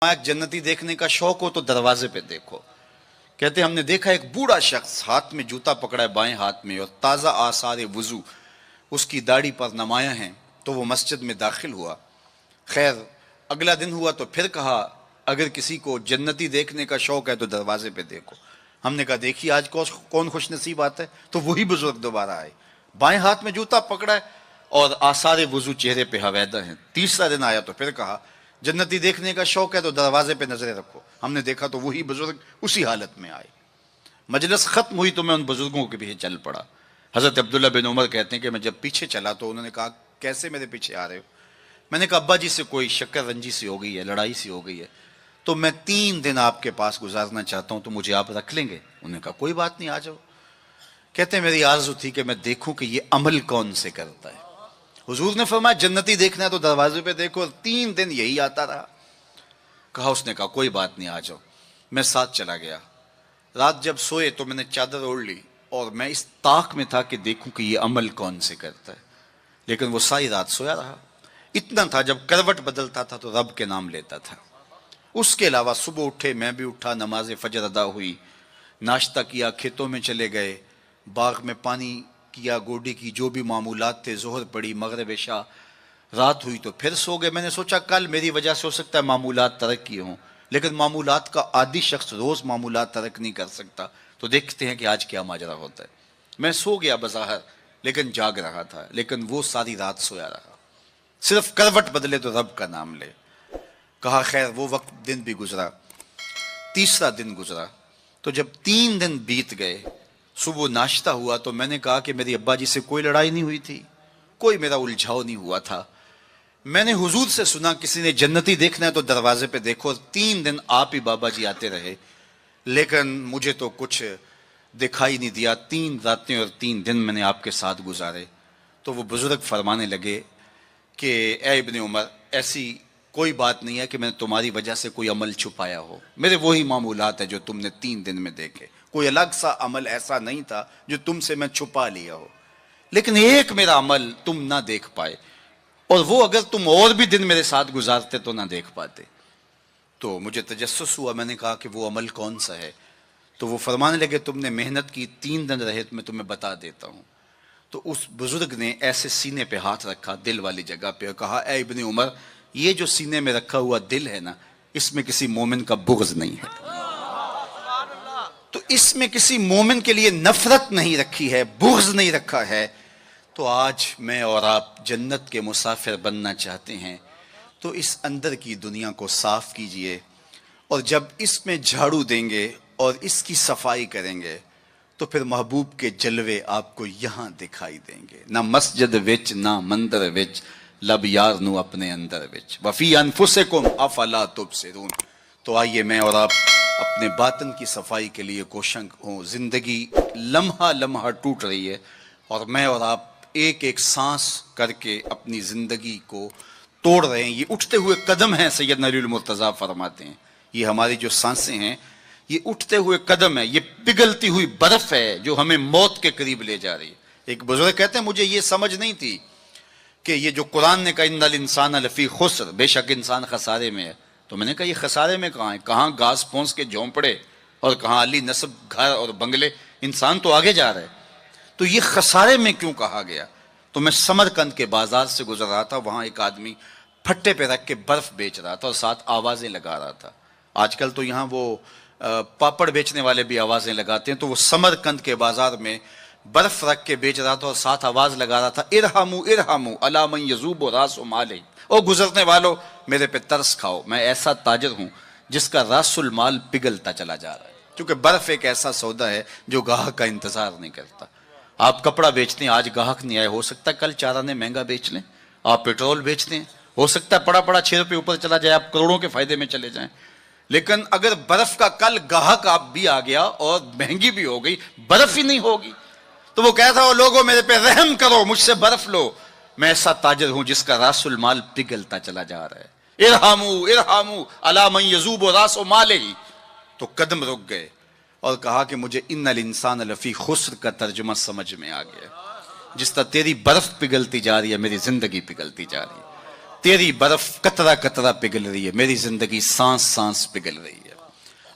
एक जन्नती देखने का शौक हो तो दरवाजे पे देखो। कहते हमने देखा एक बूढ़ा शख्स हाथ में जूता पकड़ा है बाएं हाथ में और ताज़ा आसार वुजू उसकी दाढ़ी पर नुमायां हैं, तो वो मस्जिद में दाखिल हुआ। खैर अगला दिन हुआ तो फिर कहा अगर किसी को जन्नती देखने का शौक है तो दरवाजे पे देखो। हमने कहा देखिए आज कौन खुश नसीब आता है। तो वही बुजुर्ग दोबारा आए, बाएं हाथ में जूता पकड़ा है और आसार वुजू चेहरे पे हवैदा है। तीसरा दिन आया तो फिर कहा जन्नती देखने का शौक है तो दरवाजे पे नजरें रखो। हमने देखा तो वही बुजुर्ग उसी हालत में आए। मजलिस खत्म हुई तो मैं उन बुजुर्गों के पीछे चल पड़ा। हजरत अब्दुल्ला बिन उमर कहते हैं कि मैं जब पीछे चला तो उन्होंने कहा कैसे मेरे पीछे आ रहे हो। मैंने कहा अब्बा जी से कोई शक्कर रंजी सी हो गई है, लड़ाई सी हो गई है, तो मैं 3 दिन आपके पास गुजारना चाहता हूं, तो मुझे आप रख लेंगे। उन्होंने कहा कोई बात नहीं, आ जाओ। कहते हैं मेरी आरज़ू थी कि मैं देखूं कि ये अमल कौन से करता है। हुजूर ने फरमाया जन्नती देखना है तो दरवाजे पे देखो। 3 दिन यही आता रहा। कहा उसने कहा कोई बात नहीं, आ जाओ। मैं साथ चला गया। रात जब सोए तो मैंने चादर ओढ़ ली और मैं इस ताक में था कि देखूं कि ये अमल कौन से करता है। लेकिन वो सारी रात सोया रहा। इतना था जब करवट बदलता था तो रब के नाम लेता था। उसके अलावा सुबह उठे, मैं भी उठा, नमाज फजर अदा हुई, नाश्ता किया, खेतों में चले गए, बाग में पानी किया, गोडी की जो भी मामूलात थे, जोहर पड़ी, मगरिब इशा, रात हुई तो फिर सो गए। मैंने सोचा कल मेरी वजह से हो सकता है मामूलात तरक किए हों, लेकिन मामूलात का आदि शख्स रोज मामूलात तरक नहीं कर सकता। तो देखते हैं कि आज क्या माजरा होता है। मैं सो गया बज़ाहिर, लेकिन जाग रहा था। लेकिन वो सारी रात सोया रहा, सिर्फ करवट बदले तो रब का नाम ले। कहा खैर वो वक्त दिन भी गुजरा। तीसरा दिन गुजरा तो जब 3 दिन बीत गए, सुबह नाश्ता हुआ तो मैंने कहा कि मेरी अब्बा जी से कोई लड़ाई नहीं हुई थी, कोई मेरा उलझाव नहीं हुआ था। मैंने हुजूर से सुना किसी ने जन्नती देखना है तो दरवाजे पे देखो। 3 दिन आप ही बाबा जी आते रहे, लेकिन मुझे तो कुछ दिखाई नहीं दिया। 3 रातें और 3 दिन मैंने आपके साथ गुजारे। तो वो बुजुर्ग फरमाने लगे कि ए इब्ने उमर, ऐसी कोई बात नहीं है कि मैंने तुम्हारी वजह से कोई अमल छुपाया हो। मेरे वही मामूलात है जो तुमने 3 दिन में देखे। कोई अलग सा अमल ऐसा नहीं था जो तुमसे मैं छुपा लिया हो। लेकिन एक मेरा अमल तुम ना देख पाए, और वो अगर तुम और भी दिन मेरे साथ गुजारते तो ना देख पाते। तो मुझे तजस्सुस हुआ। मैंने कहा कि वो अमल कौन सा है। तो वो फरमाने लगे तुमने मेहनत की, 3 दिन रहे तो मैं तुम्हें बता देता हूँ। तो उस बुजुर्ग ने ऐसे सीने पे हाथ रखा, दिल वाली जगह पे, और कहा ए इब्ने उमर, ये जो सीने में रखा हुआ दिल है ना, इसमें किसी मोमिन का बुग़्ज़ नहीं है। तो इसमें किसी मोमिन के लिए नफरत नहीं रखी है, बुग़्ज़ नहीं रखा है। तो आज मैं और आप जन्नत के मुसाफिर बनना चाहते हैं तो इस अंदर की दुनिया को साफ कीजिए, और जब इसमें झाड़ू देंगे और इसकी सफाई करेंगे तो फिर महबूब के जलवे आपको यहाँ दिखाई देंगे। ना मस्जिद विच ना मंदिर विच, लब यार नू अपने अंदर विच, वफी अनफुसिकुम अफला तुबसिरून। तो आइए मैं और आप अपने बातन की सफाई के लिए कोशिश हों। जिंदगी लम्हा लम्हा टूट रही है और मैं और आप एक एक सांस करके अपनी जिंदगी को तोड़ रहे हैं। ये उठते हुए कदम हैं, सैयदना अली मुर्तज़ा फरमाते हैं, ये हमारी जो सांसें हैं ये उठते हुए कदम है, ये पिघलती हुई बर्फ है जो हमें मौत के करीब ले जा रही है। एक बुजुर्ग कहते हैं मुझे ये समझ नहीं थी कि ये जो कुरान ने कहा इन्नल इंसान लफी खुस्र, बेशक इंसान खसारे में है। तो मैंने कहा ये खसारे में कहाँ है, कहाँ घास फूस के झोंपड़े और कहाँ अली नस्ब घर और बंगले, इंसान तो आगे जा रहा है, तो ये खसारे में क्यों कहा गया। तो मैं समरकंद के बाजार से गुजर रहा था, वहां एक आदमी फट्टे पे रख के बर्फ बेच रहा था और साथ आवाजें लगा रहा था। आजकल तो यहाँ वो पापड़ बेचने वाले भी आवाजें लगाते हैं, तो वो समरकंद के बाजार में बर्फ रख के बेच रहा था और साथ आवाज लगा रहा था इरहमू इरहमू अला मन यजूब रास माले, ओ गुजरने वालों मेरे पे तरस खाओ, मैं ऐसा ताजर हूं जिसका रासुल माल पिघलता चला जा रहा है। क्योंकि बर्फ एक ऐसा सौदा है जो गाहक का इंतजार नहीं करता। आप कपड़ा बेचते हैं, आज गाहक नहीं आए, हो सकता है कल 4 आने महंगा बेच लें। आप पेट्रोल बेचते हैं, हो सकता है पड़ा पड़ा 6 रुपये ऊपर चला जाए, आप करोड़ों के फायदे में चले जाएं। लेकिन अगर बर्फ का कल गाहक आप भी आ गया और महंगी भी हो गई, बर्फ ही नहीं होगी। तो वो कहता है लोगों मेरे पे रहम करो, मुझसे बर्फ लो, मैं ऐसा ताजर हूं जिसका रासुल माल पिघलता चला जा रहा है। इरहामू इरहामू अला मन यजूब रासो माले ही। तो कदम रुक गए और कहा कि मुझे इन्नल इंसान लफी खुस्र का तर्जुमा समझ में आ गया। जिस तरह तेरी बर्फ पिघलती जा रही है, मेरी जिंदगी पिघलती जा रही है। تیری برف قطرہ قطرہ پگھل رہی ہے، میری زندگی سانس سانس پگھل رہی ہے۔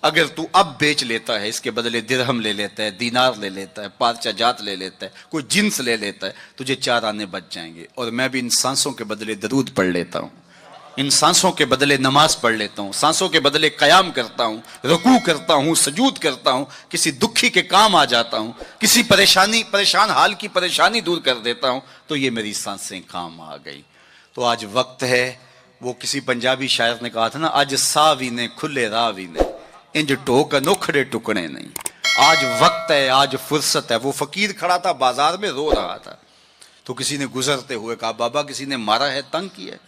اگر تو اب بیچ لیتا ہے، اس کے بدلے درہم لے لیتا ہے، دینار لے لیتا ہے، پارچہ جات لے لیتا ہے، کوئی جنس لے لیتا ہے، تجھے 4 آنے بچ جائیں گے۔ اور میں بھی ان سانسوں کے بدلے درود پڑھ لیتا ہوں، ان سانسوں کے بدلے نماز پڑھ لیتا ہوں، سانسوں کے بدلے قیام کرتا ہوں، رکوع کرتا ہوں، سجود کرتا ہوں، کسی دکھی کے کام آ جاتا ہوں، کسی پریشان حال کی پریشانی دور کر دیتا ہوں، تو یہ میری سانسیں کام آ گئی۔ تو آج وقت ہے، وہ کسی پنجابی شاعر نے کہا تھا نا، آج ساوی نے کھلے راوی نے انج ٹوک نوکھڑے ٹکڑے نہیں۔ آج وقت ہے، آج فرصت ہے۔ وہ فقیر کھڑا تھا بازار میں، رو رہا تھا، تو کسی نے گزرتے ہوئے کہا، بابا کسی نے مارا ہے، تنگ کیا ہے؟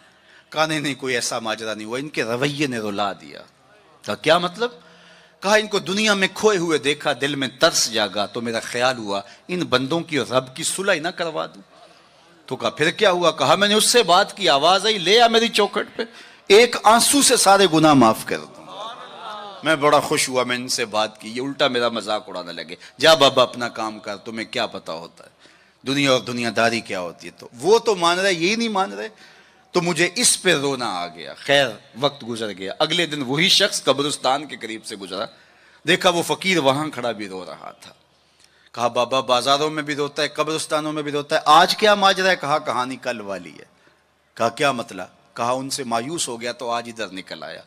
کہا نہیں کوئی ایسا ماجرا نہیں ہوا، ان کے رویے نے رلا دیا۔ کہا کیا مطلب؟ کہا ان کو دنیا میں کھوئے ہوئے دیکھا، دل میں ترس جاگا، تو میرا خیال ہوا ان بندوں کی اور رب کی صلح نہ کروا دوں۔ تو کہا پھر کیا ہوا؟ کہا میں نے اس سے بات کی، آواز آئی، لے آ میری چوکھٹ پہ، ایک آنسو سے سارے گناہ معاف کر دوں۔ میں بڑا خوش ہوا، میں ان سے بات کی، یہ الٹا میرا مذاق اڑانے لگے، جا بابا اپنا کام کر، تمہیں کیا پتا ہوتا ہے دنیا اور دنیا داری کیا ہوتی ہے۔ تو وہ تو مان رہے، یہی نہیں مان رہے، تو مجھے اس پہ رونا آ گیا۔ خیر وقت گزر گیا، اگلے دن وہی شخص قبرستان کے قریب سے گزرا، دیکھا وہ فقیر وہاں کھڑا بھی رو رہا تھا۔ کہا بابا بازاروں میں بھی روتا ہے، قبرستانوں میں بھی روتا ہے، آج کیا ماجرا ہے؟ کہا کہانی کل والی ہے۔ کہا کیا مطلب؟ کہا ان سے مایوس ہو گیا تو آج ادھر نکل آیا،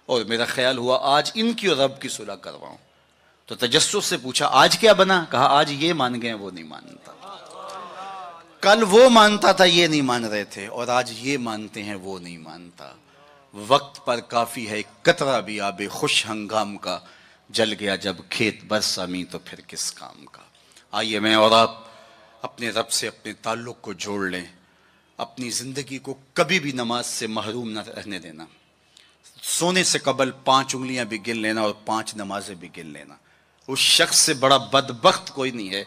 اور میرا خیال ہوا آج ان کی اور رب کی صلح کرواؤں۔ تو تجسس سے پوچھا آج کیا بنا؟ کہا آج یہ مان گئے، وہ نہیں مانتا، کل وہ مانتا تھا یہ نہیں مان رہے تھے، اور آج یہ مانتے ہیں وہ نہیں مانتا۔ وقت پر کافی ہے قطرہ بھی آب خوش ہنگام کا، جل گیا جب کھیت برسا می تو پھر کس کام کا۔ آئیے میں اور آپ اپنے رب سے اپنے تعلق کو جوڑ لیں، اپنی زندگی کو کبھی بھی نماز سے محروم نہ رہنے دینا۔ سونے سے قبل 5 انگلیاں بھی گن لینا اور 5 نمازیں بھی گن لینا۔ اس شخص سے بڑا بدبخت کوئی نہیں ہے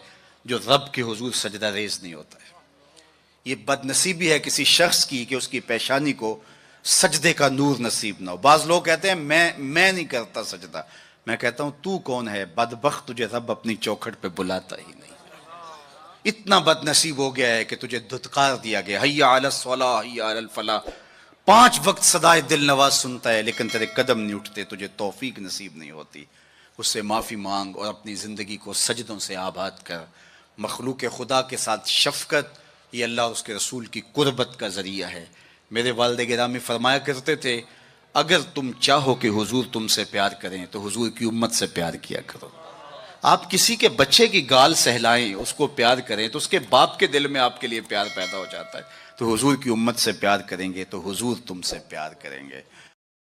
جو رب کے حضور سجدہ ریز نہیں ہوتا ہے۔ یہ بد نصیبی ہے کسی شخص کی کہ اس کی پیشانی کو سجدے کا نور نصیب نہ ہو۔ بعض لوگ کہتے ہیں میں نہیں کرتا سجدہ، میں کہتا ہوں تو کون ہے بدبخت، تجھے رب اپنی چوکھٹ پہ بلاتا ہی نہیں۔ اتنا بد نصیب ہو گیا ہے کہ تجھے دھتکار دیا گیا، حیا علی الصلاح حیا علی الفلاح، 5 وقت صدائے دل نواز سنتا ہے لیکن تیرے قدم نہیں اٹھتے، تجھے توفیق نصیب نہیں ہوتی۔ اس سے معافی مانگ اور اپنی زندگی کو سجدوں سے آباد کر۔ مخلوق خدا کے ساتھ شفقت یہ اللہ اور اس کے رسول کی قربت کا ذریعہ ہے۔ میرے والد گرامی فرمایا کرتے تھے اگر تم چاہو کہ حضور تم سے پیار کریں تو حضور کی امت سے پیار کیا کرو۔ آپ کسی کے بچے کی گال سہلائیں، اس کو پیار کریں تو اس کے باپ کے دل میں آپ کے لیے پیار پیدا ہو جاتا ہے۔ تو حضور کی امت سے پیار کریں گے تو حضور تم سے پیار کریں گے۔